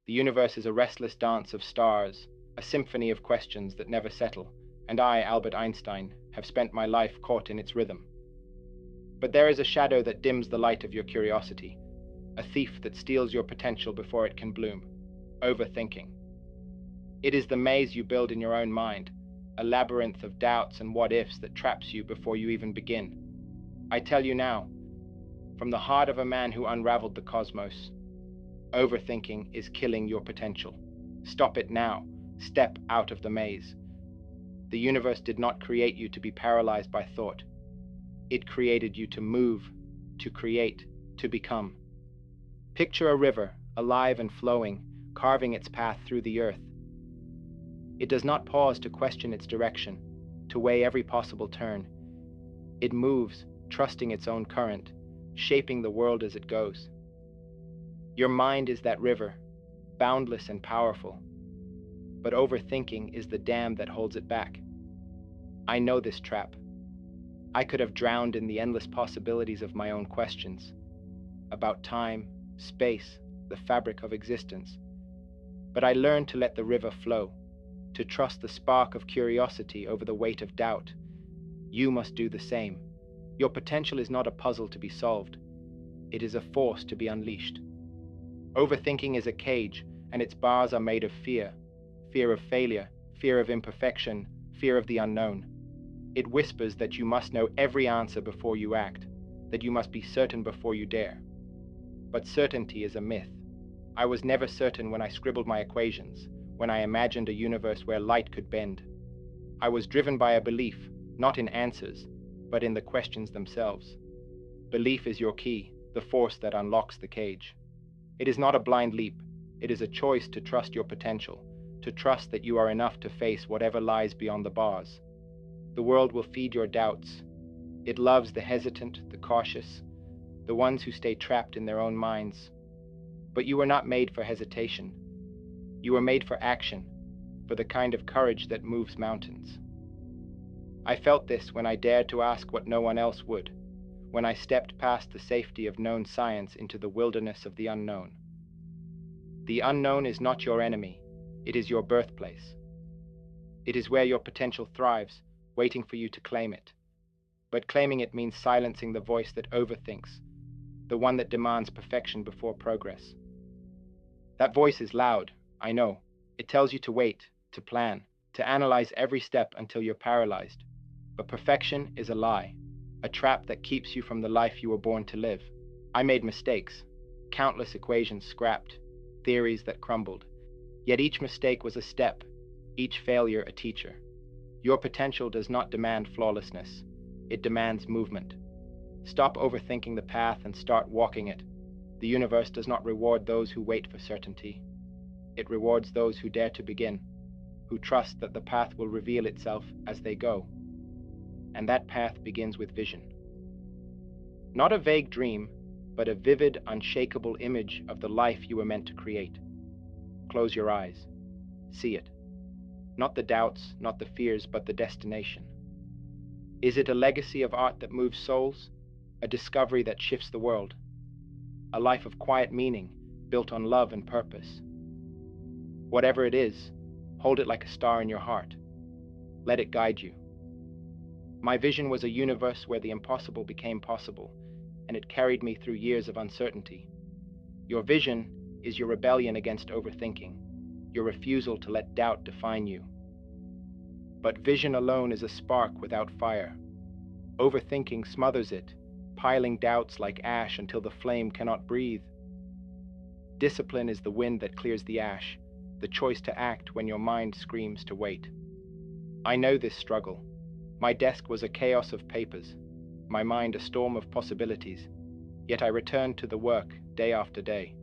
The universe is a restless dance of stars, a symphony of questions that never settle, and I, Albert Einstein, have spent my life caught in its rhythm. But there is a shadow that dims the light of your curiosity, a thief that steals your potential before it can bloom: overthinking. It is the maze you build in your own mind, a labyrinth of doubts and what-ifs that traps you before you even begin. I tell you now, from the heart of a man who unraveled the cosmos, overthinking is killing your potential. Stop it now. Step out of the maze. The universe did not create you to be paralyzed by thought. It created you to move, to create, to become. Picture a river, alive and flowing, carving its path through the earth. It does not pause to question its direction, to weigh every possible turn. It moves, trusting its own current, shaping the world as it goes. Your mind is that river, boundless and powerful, but overthinking is the dam that holds it back. I know this trap. I could have drowned in the endless possibilities of my own questions, about time, space, the fabric of existence. But I learned to let the river flow, to trust the spark of curiosity over the weight of doubt. You must do the same. Your potential is not a puzzle to be solved. It is a force to be unleashed. Overthinking is a cage, and its bars are made of fear. Fear of failure, fear of imperfection, fear of the unknown. It whispers that you must know every answer before you act, that you must be certain before you dare. But certainty is a myth. I was never certain when I scribbled my equations, when I imagined a universe where light could bend. I was driven by a belief, not in answers, but in the questions themselves. Belief is your key, the force that unlocks the cage. It is not a blind leap. It is a choice to trust your potential, to trust that you are enough to face whatever lies beyond the bars. The world will feed your doubts. It loves the hesitant, the cautious, the ones who stay trapped in their own minds. But you were not made for hesitation. You were made for action, for the kind of courage that moves mountains. I felt this when I dared to ask what no one else would, when I stepped past the safety of known science into the wilderness of the unknown. The unknown is not your enemy. It is your birthplace. It is where your potential thrives, waiting for you to claim it. But claiming it means silencing the voice that overthinks, the one that demands perfection before progress. That voice is loud, I know. It tells you to wait, to plan, to analyze every step until you're paralyzed. But perfection is a lie, a trap that keeps you from the life you were born to live. I made mistakes, countless equations scrapped, theories that crumbled. Yet each mistake was a step, each failure a teacher. Your potential does not demand flawlessness. It demands movement. Stop overthinking the path and start walking it. The universe does not reward those who wait for certainty. It rewards those who dare to begin, who trust that the path will reveal itself as they go. And that path begins with vision. Not a vague dream, but a vivid, unshakable image of the life you were meant to create. Close your eyes. See it. Not the doubts, not the fears, but the destination. Is it a legacy of art that moves souls? A discovery that shifts the world? A life of quiet meaning, built on love and purpose? Whatever it is, hold it like a star in your heart. Let it guide you. My vision was a universe where the impossible became possible, and it carried me through years of uncertainty. Your vision is your rebellion against overthinking, your refusal to let doubt define you. But vision alone is a spark without fire. Overthinking smothers it, piling doubts like ash until the flame cannot breathe. Discipline is the wind that clears the ash, the choice to act when your mind screams to wait. I know this struggle. My desk was a chaos of papers, my mind a storm of possibilities, yet I returned to the work day after day.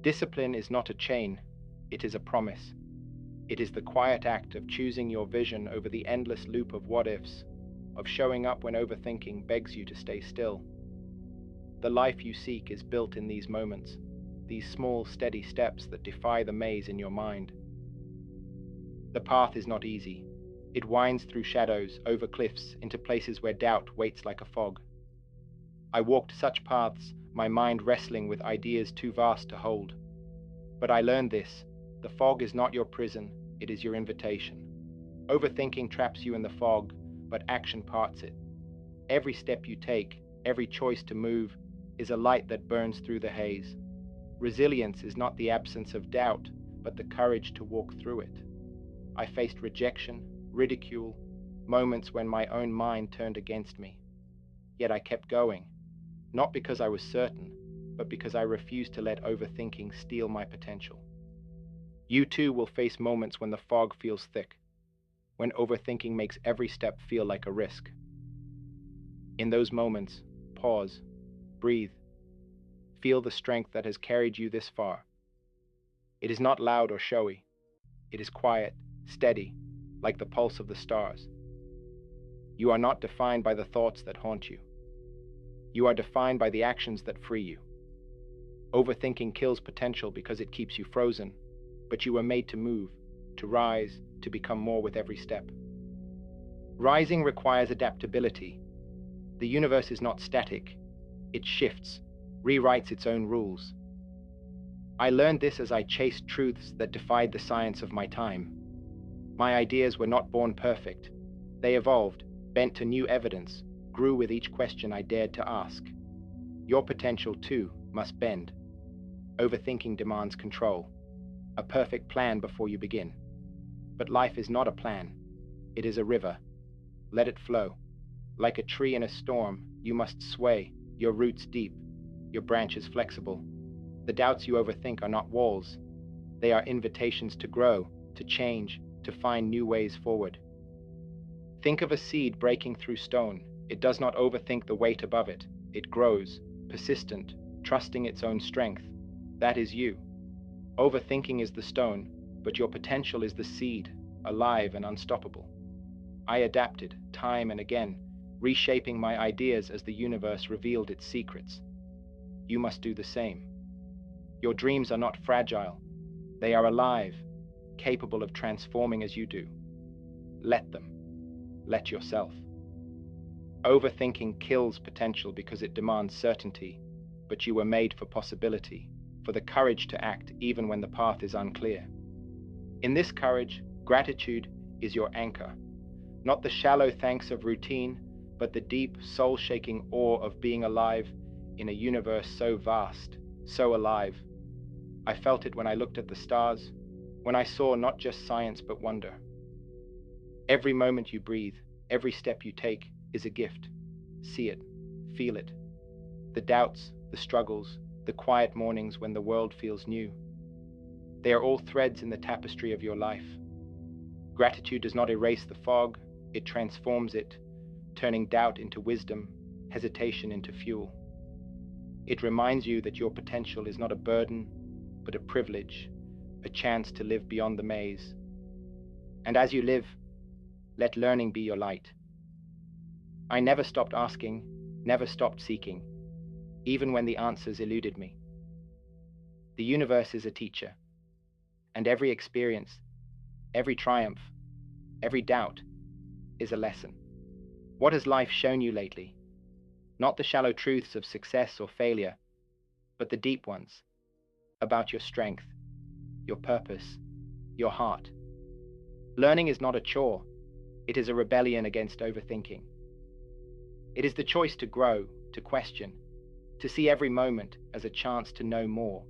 Discipline is not a chain, it is a promise. It is the quiet act of choosing your vision over the endless loop of what-ifs, of showing up when overthinking begs you to stay still. The life you seek is built in these moments, these small, steady steps that defy the maze in your mind. The path is not easy. It winds through shadows, over cliffs, into places where doubt waits like a fog. I walked such paths, my mind wrestling with ideas too vast to hold. But I learned this: the fog is not your prison, it is your invitation. Overthinking traps you in the fog, but action parts it. Every step you take, every choice to move, is a light that burns through the haze. Resilience is not the absence of doubt, but the courage to walk through it. I faced rejection, ridicule, moments when my own mind turned against me. Yet I kept going, not because I was certain, but because I refused to let overthinking steal my potential. You too will face moments when the fog feels thick, when overthinking makes every step feel like a risk. In those moments, pause, breathe, feel the strength that has carried you this far. It is not loud or showy. It is quiet, steady, like the pulse of the stars. You are not defined by the thoughts that haunt you. You are defined by the actions that free you. Overthinking kills potential because it keeps you frozen, but you were made to move, to rise, to become more with every step. Rising requires adaptability. The universe is not static. It shifts, rewrites its own rules. I learned this as I chased truths that defied the science of my time. My ideas were not born perfect. They evolved, bent to new evidence, grew with each question I dared to ask. Your potential, too, must bend. Overthinking demands control, a perfect plan before you begin. But life is not a plan. It is a river. Let it flow. Like a tree in a storm, you must sway, your roots deep, your branches flexible. The doubts you overthink are not walls. They are invitations to grow, to change, to find new ways forward. Think of a seed breaking through stone. It does not overthink the weight above it. It grows, persistent, trusting its own strength. That is you. Overthinking is the stone, but your potential is the seed, alive and unstoppable. I adapted, time and again, reshaping my ideas as the universe revealed its secrets. You must do the same. Your dreams are not fragile. They are alive, capable of transforming as you do. Let them. Let yourself. Overthinking kills potential because it demands certainty, but you were made for possibility, for the courage to act even when the path is unclear. In this courage, gratitude is your anchor, not the shallow thanks of routine, but the deep, soul-shaking awe of being alive in a universe so vast, so alive. I felt it when I looked at the stars, when I saw not just science but wonder. Every moment you breathe, every step you take is a gift. See it, feel it. The doubts, the struggles, the quiet mornings when the world feels new. They are all threads in the tapestry of your life. Gratitude does not erase the fog, it transforms it, turning doubt into wisdom, hesitation into fuel. It reminds you that your potential is not a burden, but a privilege, a chance to live beyond the maze. And as you live, let learning be your light. I never stopped asking, never stopped seeking, even when the answers eluded me. The universe is a teacher, and every experience, every triumph, every doubt is a lesson. What has life shown you lately? Not the shallow truths of success or failure, but the deep ones, about your strength, your purpose, your heart. Learning is not a chore, it is a rebellion against overthinking. It is the choice to grow, to question, to see every moment as a chance to know more,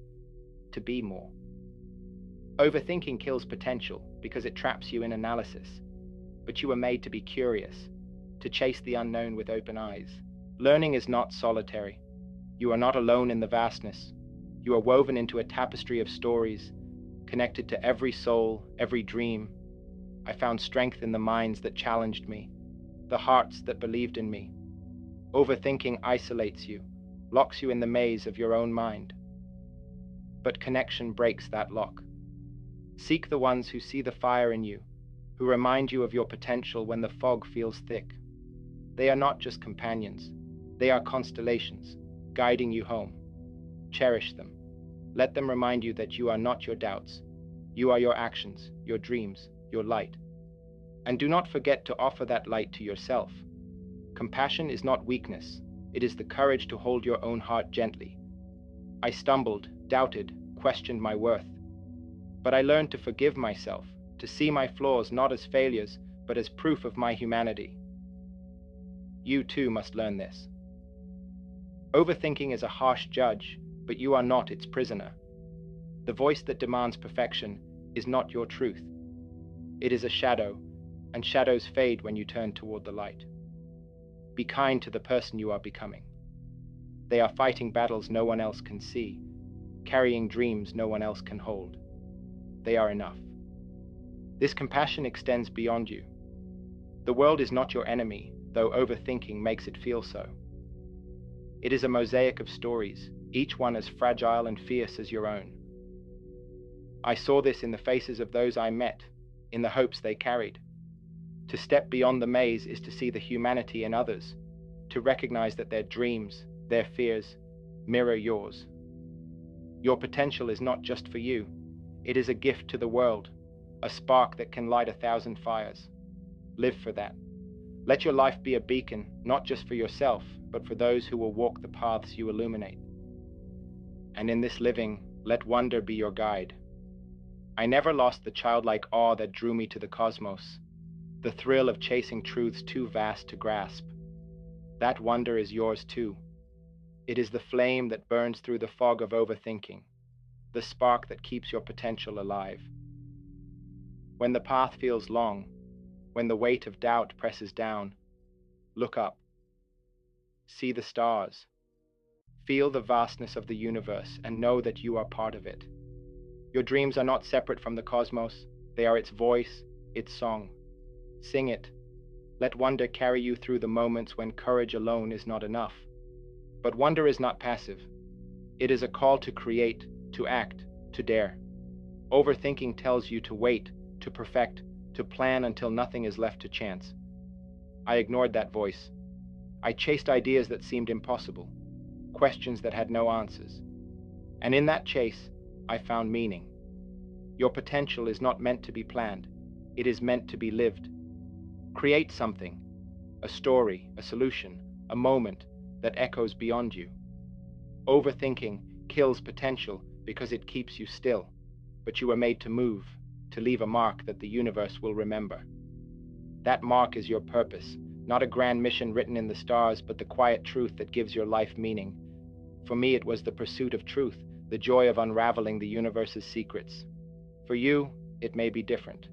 to be more. Overthinking kills potential because it traps you in analysis, but you were made to be curious, to chase the unknown with open eyes. Learning is not solitary. You are not alone in the vastness. You are woven into a tapestry of stories, connected to every soul, every dream. I found strength in the minds that challenged me, the hearts that believed in me. Overthinking isolates you, locks you in the maze of your own mind. But connection breaks that lock. Seek the ones who see the fire in you, who remind you of your potential when the fog feels thick. They are not just companions, they are constellations, guiding you home. Cherish them. Let them remind you that you are not your doubts. You are your actions, your dreams, your light. And do not forget to offer that light to yourself. Compassion is not weakness. It is the courage to hold your own heart gently. I stumbled, doubted, questioned my worth. But I learned to forgive myself, to see my flaws not as failures, but as proof of my humanity. You too must learn this. Overthinking is a harsh judge, but you are not its prisoner. The voice that demands perfection is not your truth. It is a shadow, and shadows fade when you turn toward the light. Be kind to the person you are becoming. They are fighting battles no one else can see, carrying dreams no one else can hold. They are enough. This compassion extends beyond you. The world is not your enemy, though overthinking makes it feel so. It is a mosaic of stories, each one as fragile and fierce as your own. I saw this in the faces of those I met, in the hopes they carried. To step beyond the maze is to see the humanity in others, to recognize that their dreams, their fears, mirror yours. Your potential is not just for you. It is a gift to the world, a spark that can light 1,000 fires. Live for that. Let your life be a beacon, not just for yourself, but for those who will walk the paths you illuminate. And in this living, let wonder be your guide. I never lost the childlike awe that drew me to the cosmos, the thrill of chasing truths too vast to grasp. That wonder is yours too. It is the flame that burns through the fog of overthinking, the spark that keeps your potential alive. When the path feels long, when the weight of doubt presses down, look up. See the stars. Feel the vastness of the universe and know that you are part of it. Your dreams are not separate from the cosmos. They are its voice, its song. Sing it. Let wonder carry you through the moments when courage alone is not enough. But wonder is not passive. It is a call to create, to act, to dare. Overthinking tells you to wait, to perfect, to plan until nothing is left to chance. I ignored that voice. I chased ideas that seemed impossible, questions that had no answers. And in that chase, I found meaning. Your potential is not meant to be planned. It is meant to be lived. Create something, a story, a solution, a moment that echoes beyond you. Overthinking kills potential because it keeps you still, but you are made to move, to leave a mark that the universe will remember. That mark is your purpose, not a grand mission written in the stars, but the quiet truth that gives your life meaning. For me, it was the pursuit of truth, the joy of unraveling the universe's secrets. For you, it may be different.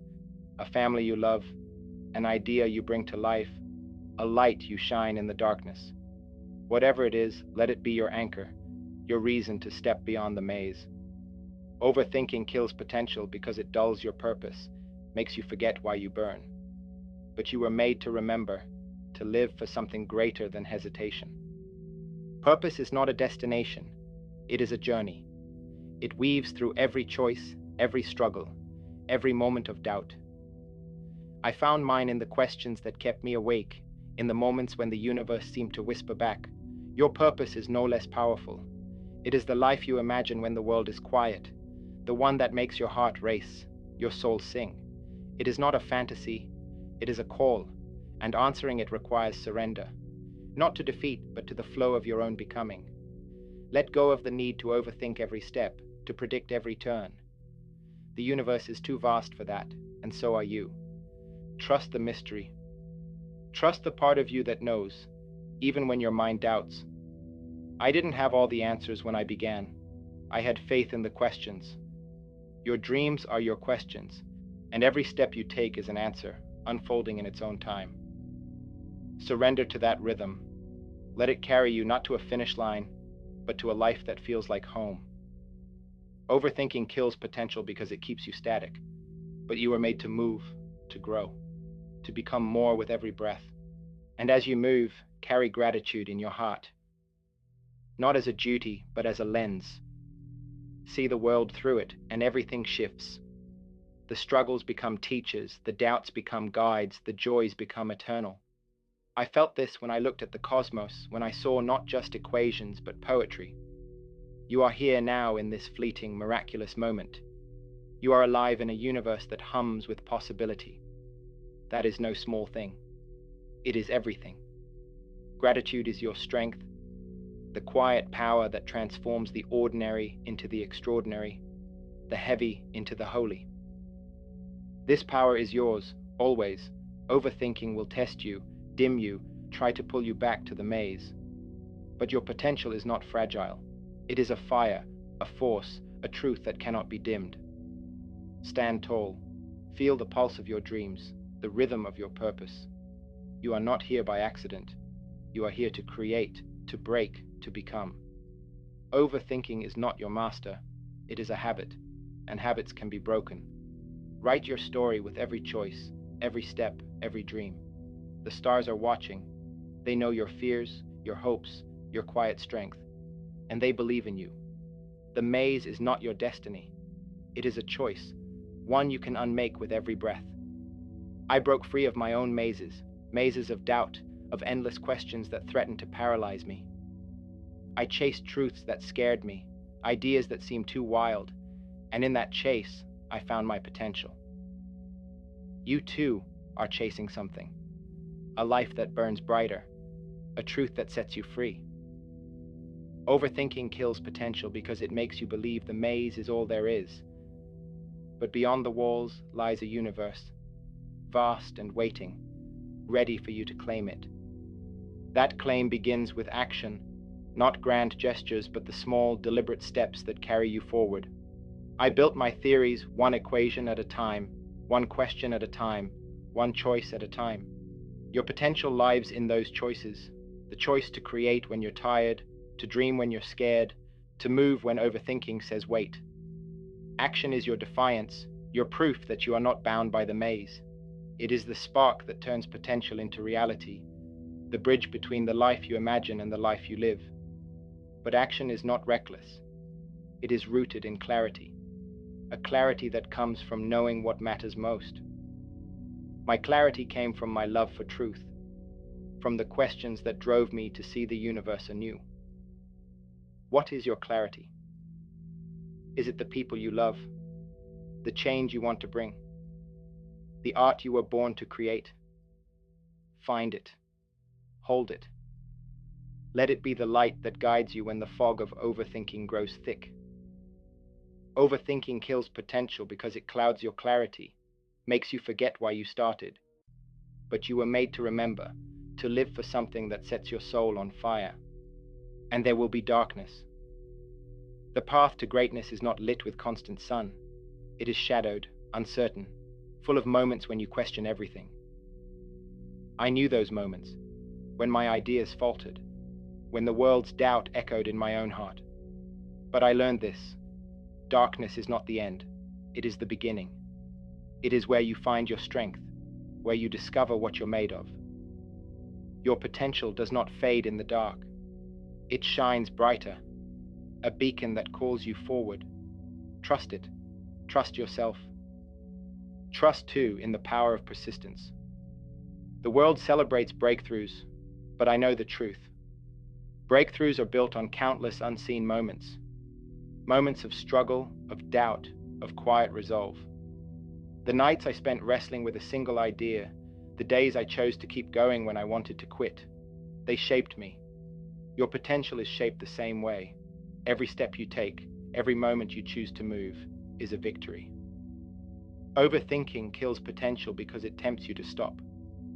A family you love, an idea you bring to life, a light you shine in the darkness. Whatever it is, let it be your anchor, your reason to step beyond the maze. Overthinking kills potential because it dulls your purpose, makes you forget why you burn. But you were made to remember, to live for something greater than hesitation. Purpose is not a destination, it is a journey. It weaves through every choice, every struggle, every moment of doubt. I found mine in the questions that kept me awake, in the moments when the universe seemed to whisper back, "Your purpose is no less powerful." It is the life you imagine when the world is quiet, the one that makes your heart race, your soul sing. It is not a fantasy, it is a call, and answering it requires surrender, not to defeat, but to the flow of your own becoming. Let go of the need to overthink every step, to predict every turn. The universe is too vast for that, and so are you. Trust the mystery. Trust the part of you that knows, even when your mind doubts. I didn't have all the answers when I began. I had faith in the questions. Your dreams are your questions, and every step you take is an answer, unfolding in its own time. Surrender to that rhythm. Let it carry you not to a finish line, but to a life that feels like home. Overthinking kills potential because it keeps you static, but you are made to move, to grow, to become more with every breath. And as you move, carry gratitude in your heart. Not as a duty, but as a lens. See the world through it, and everything shifts. The struggles become teachers, the doubts become guides, the joys become eternal. I felt this when I looked at the cosmos, when I saw not just equations, but poetry. You are here now in this fleeting, miraculous moment. You are alive in a universe that hums with possibility. That is no small thing. It is everything. Gratitude is your strength, the quiet power that transforms the ordinary into the extraordinary. the heavy into the holy. This power is yours, always. Overthinking will test you, dim you, try to pull you back to the maze. But your potential is not fragile. It is a fire, a force, a truth that cannot be dimmed. Stand tall. Feel the pulse of your dreams, the rhythm of your purpose. You are not here by accident. You are here to create, to break, to become. Overthinking is not your master. It is a habit, and habits can be broken. Write your story with every choice, every step, every dream. The stars are watching. They know your fears, your hopes, your quiet strength, and they believe in you. The maze is not your destiny. It is a choice, one you can unmake with every breath. I broke free of my own mazes, mazes of doubt, of endless questions that threatened to paralyze me. I chased truths that scared me, ideas that seemed too wild, and in that chase, I found my potential. You too are chasing something, a life that burns brighter, a truth that sets you free. Overthinking kills potential because it makes you believe the maze is all there is. But beyond the walls lies a universe, vast and waiting, ready for you to claim it. That claim begins with action, not grand gestures, but the small, deliberate steps that carry you forward. I built my theories one equation at a time, one question at a time, one choice at a time. Your potential lies in those choices, the choice to create when you're tired, to dream when you're scared, to move when overthinking says wait. Action is your defiance, your proof that you are not bound by the maze. It is the spark that turns potential into reality, the bridge between the life you imagine and the life you live. But action is not reckless. It is rooted in clarity, a clarity that comes from knowing what matters most. My clarity came from my love for truth, from the questions that drove me to see the universe anew. What is your clarity? Is it the people you love, the change you want to bring, the art you were born to create? Find it, hold it. Let it be the light that guides you when the fog of overthinking grows thick. Overthinking kills potential because it clouds your clarity, makes you forget why you started. But you were made to remember, to live for something that sets your soul on fire. And there will be darkness. The path to greatness is not lit with constant sun. It is shadowed, uncertain, full of moments when you question everything. I knew those moments, when my ideas faltered, when the world's doubt echoed in my own heart. But I learned this. Darkness is not the end. It is the beginning. It is where you find your strength, where you discover what you're made of. Your potential does not fade in the dark. It shines brighter, a beacon that calls you forward. Trust it. Trust yourself. Trust, too, in the power of persistence. The world celebrates breakthroughs, but I know the truth. Breakthroughs are built on countless unseen moments. Moments of struggle, of doubt, of quiet resolve. The nights I spent wrestling with a single idea, the days I chose to keep going when I wanted to quit, they shaped me. Your potential is shaped the same way. Every step you take, every moment you choose to move, is a victory. Overthinking kills potential because it tempts you to stop.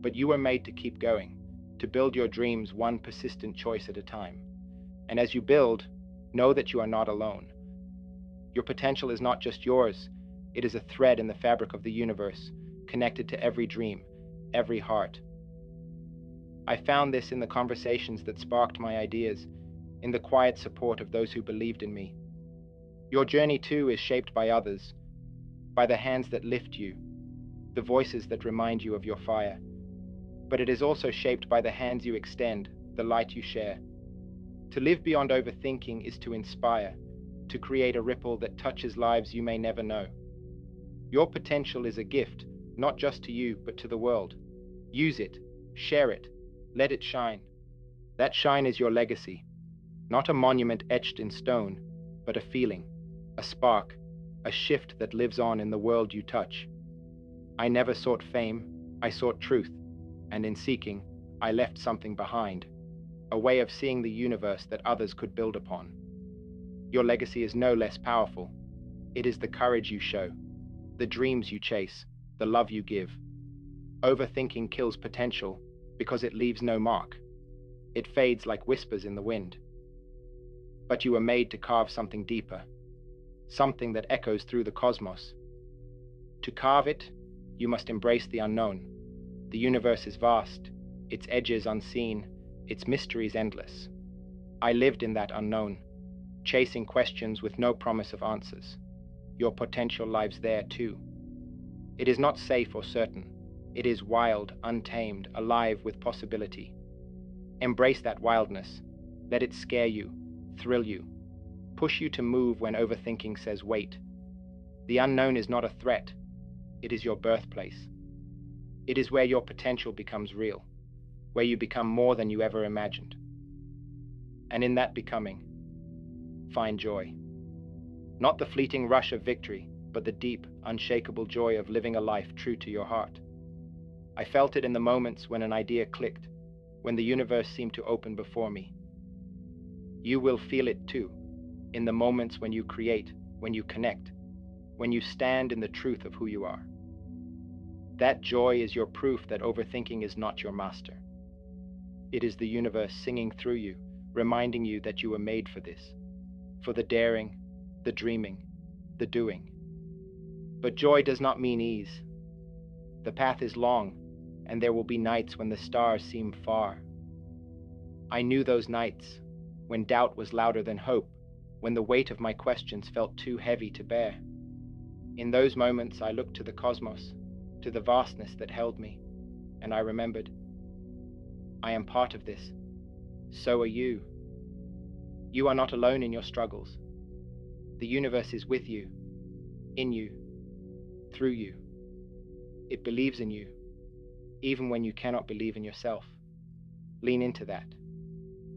But you were made to keep going, to build your dreams one persistent choice at a time. And as you build, know that you are not alone. Your potential is not just yours. It is a thread in the fabric of the universe, connected to every dream, every heart. I found this in the conversations that sparked my ideas, in the quiet support of those who believed in me. Your journey, too, is shaped by others, by the hands that lift you, the voices that remind you of your fire. But it is also shaped by the hands you extend, the light you share. To live beyond overthinking is to inspire, to create a ripple that touches lives you may never know. Your potential is a gift, not just to you, but to the world. Use it, share it, let it shine. That shine is your legacy, not a monument etched in stone, but a feeling, a spark, a shift that lives on in the world you touch. I never sought fame, I sought truth, and in seeking, I left something behind, a way of seeing the universe that others could build upon. Your legacy is no less powerful. It is the courage you show, the dreams you chase, the love you give. Overthinking kills potential because it leaves no mark. It fades like whispers in the wind. But you were made to carve something deeper, something that echoes through the cosmos. To carve it, you must embrace the unknown. The universe is vast, its edges unseen, its mysteries endless. I lived in that unknown, chasing questions with no promise of answers. Your potential lives there too. It is not safe or certain. It is wild, untamed, alive with possibility. Embrace that wildness. Let it scare you, thrill you, push you to move when overthinking says wait. The unknown is not a threat. It is your birthplace. It is where your potential becomes real, where you become more than you ever imagined. And in that becoming, find joy. Not the fleeting rush of victory, but the deep, unshakable joy of living a life true to your heart. I felt it in the moments when an idea clicked, when the universe seemed to open before me. You will feel it too, in the moments when you create, when you connect, when you stand in the truth of who you are. That joy is your proof that overthinking is not your master. It is the universe singing through you, reminding you that you were made for this, for the daring, the dreaming, the doing. But joy does not mean ease. The path is long, and there will be nights when the stars seem far. I knew those nights, when doubt was louder than hope, when the weight of my questions felt too heavy to bear. In those moments I looked to the cosmos, to the vastness that held me, and I remembered, I am part of this. So are you. You are not alone in your struggles. The universe is with you, in you, through you. It believes in you, even when you cannot believe in yourself. Lean into that.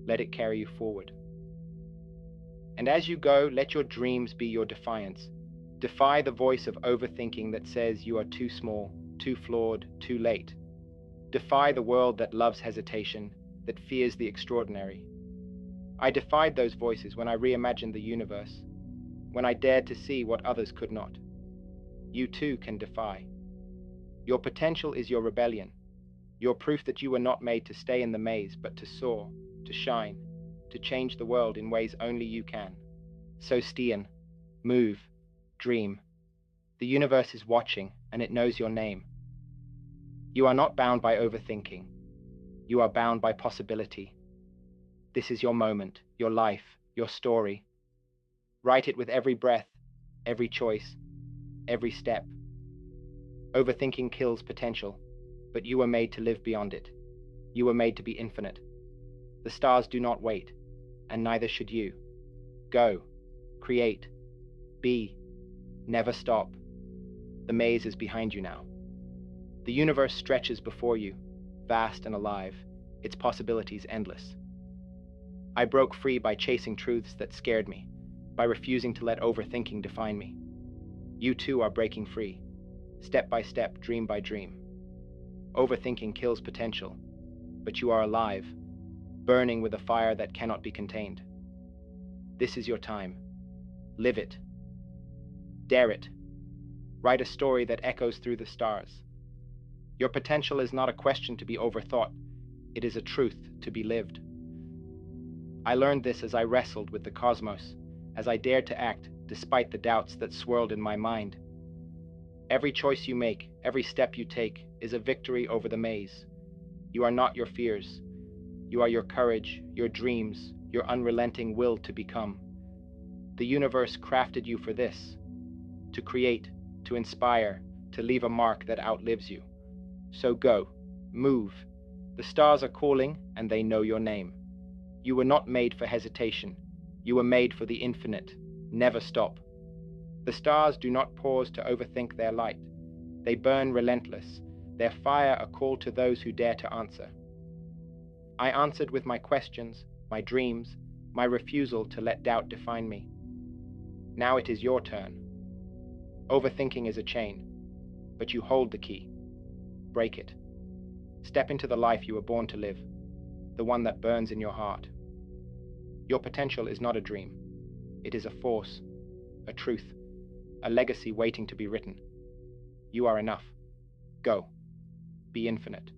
Let it carry you forward. And as you go, let your dreams be your defiance. Defy the voice of overthinking that says you are too small, too flawed, too late. Defy the world that loves hesitation, that fears the extraordinary. I defied those voices when I reimagined the universe, when I dared to see what others could not. You too can defy. Your potential is your rebellion, your proof that you were not made to stay in the maze, but to soar, to shine, to change the world in ways only you can. So Stian, move, dream. The universe is watching, and it knows your name. You are not bound by overthinking. You are bound by possibility. This is your moment, your life, your story. Write it with every breath, every choice, every step. Overthinking kills potential, but you were made to live beyond it. You were made to be infinite. The stars do not wait, and neither should you. Go, create, be, never stop. The maze is behind you now. The universe stretches before you, vast and alive, its possibilities endless. I broke free by chasing truths that scared me, by refusing to let overthinking define me. You too are breaking free, step by step, dream by dream. Overthinking kills potential, but you are alive, burning with a fire that cannot be contained. This is your time. Live it. Dare it. Write a story that echoes through the stars. Your potential is not a question to be overthought. It is a truth to be lived. I learned this as I wrestled with the cosmos, as I dared to act despite the doubts that swirled in my mind. Every choice you make, every step you take, is a victory over the maze. You are not your fears. You are your courage, your dreams, your unrelenting will to become. The universe crafted you for this, to create, to inspire, to leave a mark that outlives you. So go, move. The stars are calling, and they know your name. You were not made for hesitation. You were made for the infinite. Never stop. The stars do not pause to overthink their light. They burn relentless, their fire a call to those who dare to answer. I answered with my questions, my dreams, my refusal to let doubt define me. Now it is your turn. Overthinking is a chain, but you hold the key. Break it. Step into the life you were born to live, the one that burns in your heart. Your potential is not a dream. It is a force, a truth, a legacy waiting to be written. You are enough. Go. Be infinite.